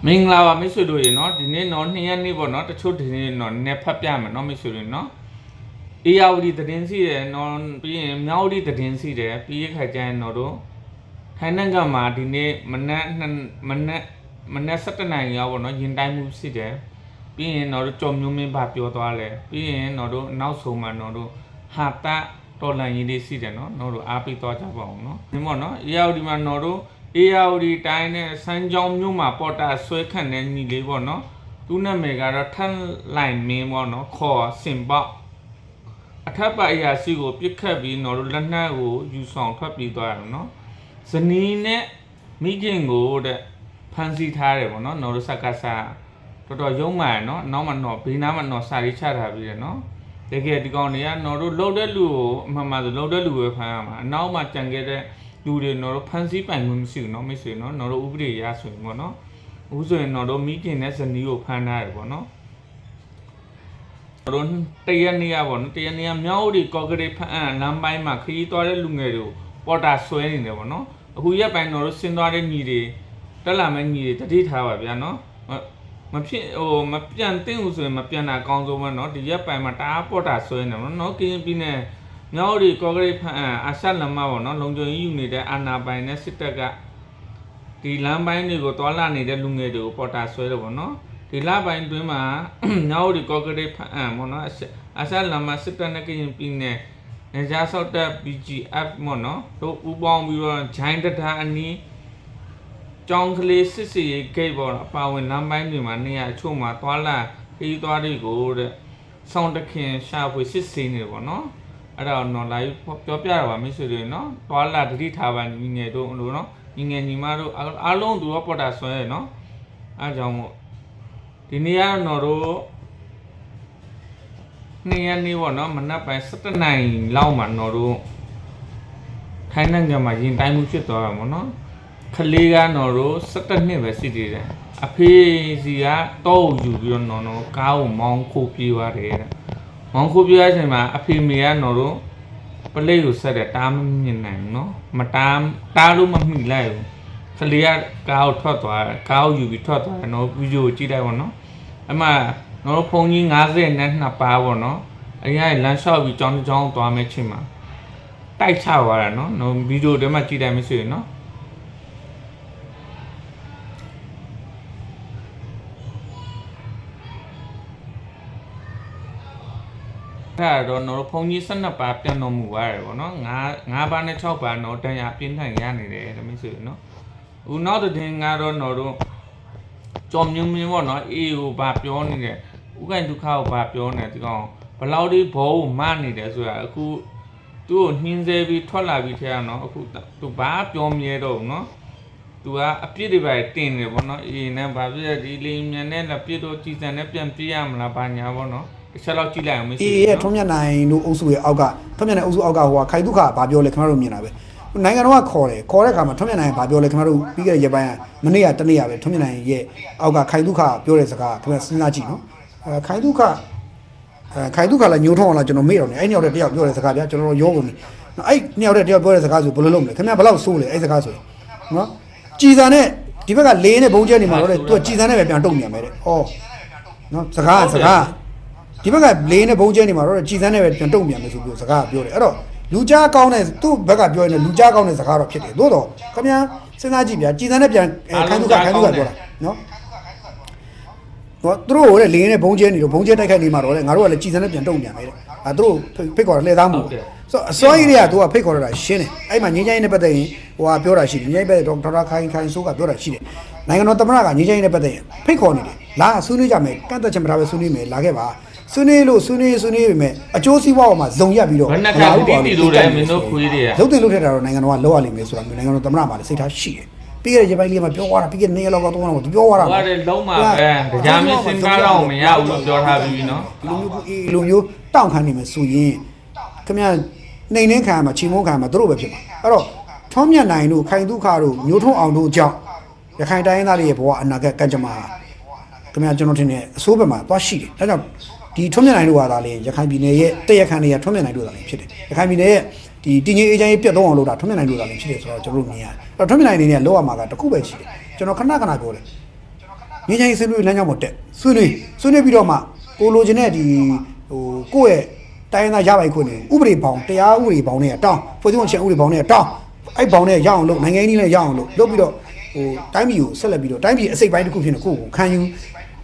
မင်္ဂလာပါမိတ်ဆွေတို့ရေနော်ဒီနေ့တော့2ရက်နေ့ပေါ့နော်တချို့ဒီနေ့တော့နည်းဖတ်ပြမယ်နော်မိတ်ဆွေတွေနော်အေယာဝတီသတင်းစီတယ်နော်ပြီးရင်မြောက်ဝတီသတင်းစီတယ်ပြီးရခါကျရင်တော့တို့ထိုင်းနိုင်ငံမှာဒီနေ့မနက်7 နာရီရောက်ပေါ့နော်ရင်တိုင်းမှုဖြစ်တယ်ပြီးရင်တော့ကြော်မျိုးမင်းပါပြောသွားတယ်ပြီးရင်တော့တို့နောက်ဆုံးမှာတော့တို့ဟာတတော်လန်ရေးလေးစီတယ်နော်တို့အားပေးသွားကြပါအောင်နော်ဒီမော့နော်အေယာဝတီမှာတော့အေယာဝတီတိုင်းနဲ့စမ်းကြောင်းမြို့မှာပေါ်တာဆွဲခန့်တဲ့ညီလေးပေါ့နော်သူနာမည်ကတော့ထန်လိုင်မင်းပေါ့နော်ခေါ်စင်ပေါအထက်ပါအရာရှိကိုပြစ်ခတ်ပြီးတော့လက်နက်ကိုယူဆောင်ထွက်ပြေးသွားတယ်နော်ဇနီးနဲ့မိခင်ကိုတဲ့ဖမ်းဆီးထားတယ်ပေါ့နော်တို့စက္ကစတော်တော်ရုံးမှန်နော်နောက်မှတော့ဘေးနားမှာတော့စာရေးချထားပြီးတယ်နော်တကယ်ဒီကောင်တွေကတို့လှုပ်တဲ့လူကိုအမှန်မှန်ဆိုလှုပ်တဲ့လူပဲဖမ်းရမှာအနောက်မှာကြံခဲ့တဲ့လူတွေတို့ဖန်စီပိုင်မှုမရှိဘူးเนาะမိတ်ဆွေเนาะတို့ဥပဒေရဆိုရင်ပေါ့เนาะအခုဆိုရင်တို့မိခင်နဲ့ဇနီးကိုဖမ်းထားတယ်ပေါ့เนาะတို့တရက်နေ့ပေါ့เนาะတရက်နေ့မြောက်ဦးဒီကော့ကရိတ်ဖမ်းလမ်းပိုင်းမှာခရီးသွားတဲ့လူငယ်တွေကိုပေါ်တာဆွဲနေတယ်ပေါ့เนาะအခုရက်ပိုင်းတို့ဆင်းသွားတဲ့ညီတွေတက်လာမဲ့ညီတွေတတိထားပါဗျာเนาะမဖြစ်မပြန်သိဘူးဆိုရင်မပြန်တာအကောင်းဆုံးပဲเนาะဒီရက်ပိုင်းမှာတအားပေါ်တာဆွဲနေတယ်เนาะကင်းပြီးနဲ့မြောက်ရီကော့ကရိတ်ဖန်အာရှလမ်းမပေါ့နော်လုံခြုံရေးယူနေတဲ့အာဏာပိုင်နဲ့စစ်တပ်ကဒီလမ်းပိုင်းတွေကိုတွာလာနေတဲ့လူငယ်တွေကိုပေါ်တာဆွဲတယ်ပေါ့နော်ဒီလပိုင်းတွင်းမှာမြောက်ရီကော့ကရိတ်ဖန်ပေါ့နော်အာရှလမ်းမစစ်တပ်နဲ့ကရင်ပြည်နယ်နေကြားဆောက်တဲ့ BGF ပေါ့နော်တို့ဥပေါင်းပြီးတော့ဂျိုင်းတတာအနီးကြောင်းကလေးစစ်စီဂိတ်ပေါ့အပါဝင်လမ်းပိုင်းတွေမှာနေရာအချို့မှာတွာလာခီးသွားတွေကိုတဲ့ဆောင်းတခင်ရှာဖွေစစ်ဆေးနေတယ်ပေါ့နော်အဲ့တော့နော်လာပြောပြရပါမိတ်ဆွေတွေနော်တွာလာတတိထားပါညီငယ်တို့လို့နော်ညီငယ်ညီမတို့အားလုံးသူတော့ပေါ်တာဆွဲရနော်အားကြောင့်မို့ဒီနေ့ကတော့တို့နေ့ရက်နေ့ပေါ့နော်မနက်ပိုင်း7 နာရီလောက်မှာတို့ထိုင်းနိုင်ငံမှာရင်တိုင်းမှုဖြစ်သွားတာပေါ့နော်ခလေးကတော့တို့17 နှစ်ပဲရှိသေးတယ်အဖေစီကတော့ယူပြီးတော့ကားကိုမောင်းခိုးပြေးသွားတယ်မောင်ခုပြရချိန်မှာအဖေမေတို့ပလိတ်ကိုဆက်တဲ့တားမမြင်နိုင်ဘူးနော်မတားလို့မမိလိုက်ဘူးခလေးကကားကိုထွက်သွားတယ်ကားကိုယူပြီးထွက်သွားတယ်ဗီဒီယိုကြည့်လိုက်ပါနော်အမှဖုန်းကြီး90နဲ့2ပါးပေါ့နော်အရင်ကလမ်းလျှောက်ပြီးကြောင်းသွားမဲ့ချိန်မှာတိုက်ချသွားတာနော်ဗီဒီယိုထဲမှာကြည့်တယ်မရှိဘူးနော်အဲ့တော့ဖုန်းကြီး12ပါးပြန်တော်မူရတယ်ပေါ့နော်9ပါးနဲ့6ပါးတန်ရပြင်းထန်ရနေတယ်ဒါမျိုးဆိုနော်ဦးနောက်တဲ့ကတော့တို့ကြော်မြင်းမင်းပေါ့နော်အေးကိုဗာပြောနေတယ်ဥက္ကဋ္ဌဒုက္ခကိုဗာပြောနေဒီကောင်ဘလောက်ဒီဘောကိုမနေတယ်ဆိုတာအခုသူ့ကိုနှင်းဆဲပြီးထွက်လာပြီးထဲကနော်အခုသူဘာပြောမြဲတော့နော်သူကအပြစ်တွေပဲတင်တယ်ပေါ့နော်အေးနဲ့ဗာပြည့်ဒီလင်းမြန်နဲ့လက်ပြစ်တော့ကြည်စံနဲ့ပြန်ပြေးရမလားဘာညာပေါ့နော်ဆက်လောက်ကြည့်လိုက်အောင်မေးစီရဲ့ထွန်းမြတ်နိုင်တို့အုပ်စုရဲ့အောက်ကထွန်းမြတ်နိုင်အုပ်စုအောက်ကခိုင်ဒုက္ခဘာပြောလဲခင်ဗျားတို့မြင်တာပဲနိုင်ငံတော်ကခေါ်တဲ့အခါမှာထွန်းမြတ်နိုင်ဘာပြောလဲခင်ဗျားတို့ပြီးခဲ့တဲ့ရက်ပိုင်းကမနေ့ကတနေ့ကပဲထွန်းမြတ်နိုင်ရဲ့အောက်ကခိုင်ဒုက္ခပြောတဲ့စကားခင်ဗျားစဉ်းစားကြည့်နော်ခိုင်ဒုက္ခလည်းညှိုးထုံးအောင်လားကျွန်တော်မေ့တော့နေအဲ့ညောက်တဲ့တယောက်ပြောတဲ့စကားဗျာကျွန်တော်ရောကုန်ပြီနော်အဲ့ညောက်တဲ့တယောက်ပြောတဲ့စကားဆိုဘယ်လိုလုပ်မလဲခင်ဗျားဘယ်လောက်ဆိုးလဲအဲ့စကားဆိုနော်ကြည်စံနဲ့ဒီဘက်ကလေးနဲ့ဘုံကျဲနေမှာတော့သူကကြည်စံနဲ့ပဲပြန်တုံနေရမယ်တဲ့ဩနော်စကားဒီဘက်ကလေးနဲ့ဘုံကျဲနေမှာတော့ကြည်စမ်းနဲ့ပဲပြန်တုံ့ပြန်မယ်ဆိုပြီးစကားပြောတယ်အဲ့တော့လူကြားကောင်းတဲ့သူ့ဘက်ကပြောရင်လူကြားကောင်းတဲ့စကားတော့ဖြစ်တယ်သို့တော့ခင်ဗျာစဉ်းစားကြည့်ဗျာကြည်စမ်းနဲ့ပြန်ခိုင်းသူကပြောတာနော်သူတို့ကလည်းလေးနဲ့ဘုံကျဲနေတော့ဘုံကျဲတိုက်ခိုက်နေမှာတော့လေငါတို့ကလည်းကြည်စမ်းနဲ့ပြန်တုံ့ပြန်မယ်တဲ့သူတို့ဖိတ်ခေါ်တယ်လှည့်သားမှုဆိုတော့အစောကြီးတွေကသူကဖိတ်ခေါ်တာရှင်းတယ်အဲ့မှာငင်းချိုင်းနဲ့ပတ်သက်ရင်ပြောတာရှိတယ်ငင်းချိုင်းပတ်သက်ဒေါက်တာခိုင်ဆိုးကပြောတာရှိတယ်နိုင်ငံတော်သမ္မတကငင်းချိုင်းနဲ့ပတ်သက်ရင်ဖိတ်ခေါ်နေတယ်လာဆွေးနွေးကြမယ်ကန့်သက်ချက်မထားပဲဆွေးနွေးမယ်လာခဲ့ပါဆွေးနွေးပေမဲ့အကျိုးစီးပွားပေါ်မှာဇုံရက်ပြီးတော့ဘယ်နှခါတီးလို့လဲမင်းတို့ခွေးတွေကရုပ်တင်လို့ထက်တာတော့နိုင်ငံတော်ကလောက်ရလိမ့်မယ်ဆိုတာမျိုးနိုင်ငံတော်သမ္မတမှာလည်းစိတ်ထားရှိတယ်ပြီးခဲ့တဲ့ရက်ပိုင်းလေးမှာပြောသွားတာပြီးခဲ့တဲ့နေ့လောက်ကတော့သူပြောသွားတာဟုတ်တယ်လုံးမှာပဲကြားမင်းစင်ကားတော့မရဘူးလို့ပြောထားပြီးနော်ဒီလိုမျိုးတောင့်ခံနေမယ်ဆိုရင်ခင်ဗျာနှိမ်နှင်းခံမှာချီမုန်းခံမှာတို့ပဲဖြစ်မှာအဲ့တော့ထွန်းမြတ်နိုင်တို့ခိုင်ဒုက္ခတို့မျိုးထုံးအောင်တို့ကြောင့်ရခိုင်တိုင်းသားတွေရဲ့ဘဝအနာဂတ်ကံကြမ္မာခင်ဗျာကျွန်တော်ထင်တယ်အစိုးဘက်မှာသွားရှိတယ်ဒါကြောင့်ဒီထွန်းမြတ်နိုင်တို့ကသာလေရခိုင်ပြည်နယ်ရဲ့တက်ရခန့်တွေကထွန်းမြတ်နိုင်တို့သာလေဖြစ်တယ်ရခိုင်ပြည်နယ်ရဲ့ဒီတည်ငြိမ်အေးချမ်းရေးပြတ်သုံးအောင်လုပ်တာထွန်းမြတ်နိုင်တို့သာလေဖြစ်တယ်ဆိုတော့ကျွန်တော်တို့မြင်ရတယ်အဲ့တော့ထွန်းမြတ်နိုင်အနေနဲ့လောက်ရမှာကတခုပဲရှိတယ်ကျွန်တော်ခဏပြောတယ် ငင်းချင်းဆွေးနွေးလမ်းကြောင်းပေါ်တက်ဆွေးနွေးပြီးတော့မှကိုလိုချင်တဲ့ဒီဟိုကိုယ့်ရဲ့တိုင်းသားရပိုက်ခွင့်နေဥပဒေပေါင်းတရားဥပဒေပေါင်းနဲ့တောင်းဖွဲ့စည်းပုံချင်ဥပဒေပေါင်းနဲ့တောင်းအဲ့ပေါင်းနဲ့ရအောင်လို့နိုင်ငံကြီးနဲ့ရအောင်လို့လုပ်ပြီးတော့ဟိုတိုင်းပြည်ကိုဆက်လက်ပြီးတော့တိုင်းပြည်အစိတ်ပိုင်းတစ်ခုဖြစ်နေကိုယ့်ကိုခံယူ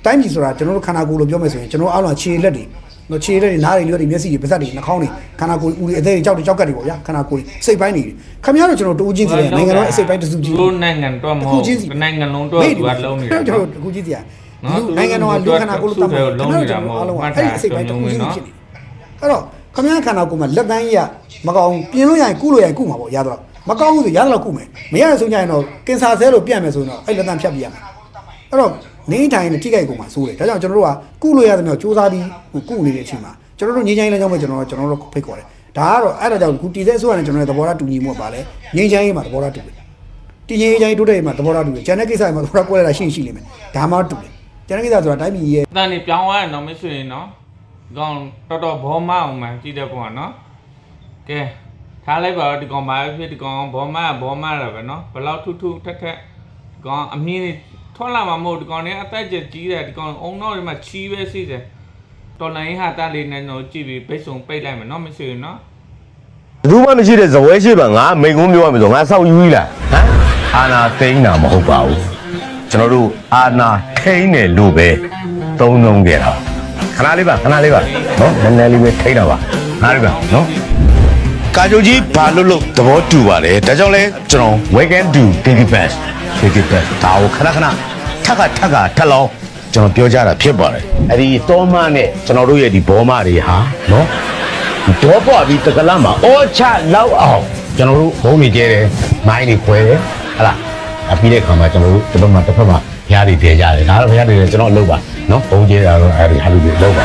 တိုင်းပြည်ဆိုတာကျွန်တော်တို့ခန္ဓာကိုယ်လို့ပြောမယ်ဆိုရင်ကျွန်တော်အားလုံးခြေလက်တွေနော်ခြေလက်တွေနားတွေလျှော်တွေမျက်စိတွေပါးစပ်တွေနှာခေါင်းတွေခန္ဓာကိုယ်ဦးတွေအသေးတွေကြောက်ကတ်တွေပေါ့ဗျာခန္ဓာကိုယ်စိတ်ပိုင်းတွေခင်ဗျားတို့ကျွန်တော်တူချင်းစီတယ်နိုင်ငံတော်အစိတ်ပိုင်းတစ်စုကြီး တို့နိုင်ငံတော့မဟုတ်နိုင်ငံလုံးတော့သူကလုံးနေတာ ကျွန်တော်တူချင်းစီနိုင်ငံတော်ကလူခန္ဓာကိုယ်လို့တတ်မှတ်လုံးနေတာမဟုတ်ဘူးအဲ့ဒီအစိတ်ပိုင်းတစ်ခုချင်းဖြစ်နေအဲ့တော့ခင်ဗျားခန္ဓာကိုယ်မှာလက်တန်းကြီးကမကောင်းပြင်လို့ရရင်ကုလို့ရရင်ကုမှာပေါ့ရတော့မကောင်းဘူးဆိုရတော့ကုမယ်မရရဆိုကြရင်တော့ကင်ဆာဆဲလို့ပြတ်မယ်ဆိုတော့အဲ့လက်တန်းဖြတ်ပြရမယ်အဲ့တော့နေတိုင်းနဲ့ထိခိုက်ကုန်မှာစိုးတယ်ဒါကြောင့်ကျွန်တော်တို့ကကုလို့ရတဲ့မျိုးစူးစမ်းပြီးကုနေတဲ့အချိန်မှာကျွန်တော်တို့ငြိမ်းချမ်းရေးလမ်းကြောင်းပဲကျွန်တော်တို့ဖိတ်ခေါ်တယ်ဒါကတော့အဲ့ဒါကြောင့်ခုတီစဲအစိုးရနဲ့ကျွန်တော်တို့သဘောထားတူညီမှုပါလဲငြိမ်းချမ်းရေးမှာသဘောထားတူတယ်တည်ငြိမ်းချမ်းရေးတိုးတက်ရေးမှာသဘောထားတူတယ်ကျန်တဲ့ကိစ္စတွေမှာသဘောထားကွဲလာတာရှိလိမ့်မယ်ဒါမှတူတယ်ကျန်တဲ့ကိစ္စဆိုတာတိုင်းပြည်ရဲ့ တန်နေပြောင်းသွားရင်တော့မဆိုရင်နော်ကောင်တော်တော်ဘောမအောင်မှကြည့်တဲ့ပုံကနော်ကဲထားလိုက်ပါတော့ဒီကောင်မာဖြစ်ဒီကောင်ဘောမရပဲနော်ဘလောက်ထုထက်ဒီကောင်အမြင်ထွက်လာမှာမဟုတ်ဒီကောင်နဲ့အသက်ကြီးတယ်ဒီကောင်အုံတော့ဒီမှာချီးပဲစီးတယ်တော်လိုင်းဟာတန်လေးနဲ့တော့ကြည့်ပြီးပိတ်ဆုံးပိတ်လိုက်မယ်နော်မဆိုရင်နော် ဘူးမှမရှိတဲ့ဇဝဲရှိပါငါမိန်ကုန်းပြောရမယ်ဆိုငါစောက်ယူလာဟမ်အာနာသိန်းတာမဟုတ်ပါဘူးကျွန်တော်တို့အာနာထိန်းတယ်လို့ပဲသုံးလုံးခဲ့တာခဏလေးပါနော်နည်းနည်းလေးပဲထိန်းတာပါခဏလေးပါနော်ကာကြိုကြီးဘာလို့သဘောတူပါလဲဒါကြောင့်လဲကျွန်တော် we can do daily best ဒါကိုခဏထက်လောင်းကျွန်တော်ပြောကြတာဖြစ်ပါတယ်အဲ့ဒီတောမနဲ့ကျွန်တော်တို့ရဲ့ဒီဘောမတွေဟာနော်ဒေါ်ပွားပြီးတကလမ်းမှာအော်ချလောက်အောင်ကျွန်တော်တို့ဘုံနေကျဲတယ်မိုင်းတွေခွဲတယ်ဟလားအပြီးတဲ့ခါမှာကျွန်တော်တို့တစ်ဖက်မှာဖျားတွေတည်ကြတယ်ဒါတော့ဖျားတွေကျွန်တော်အလုပ်ပါနော်ဘုံကျဲတာတော့အဲဒီဟာလူတွေအလုပ်ပါ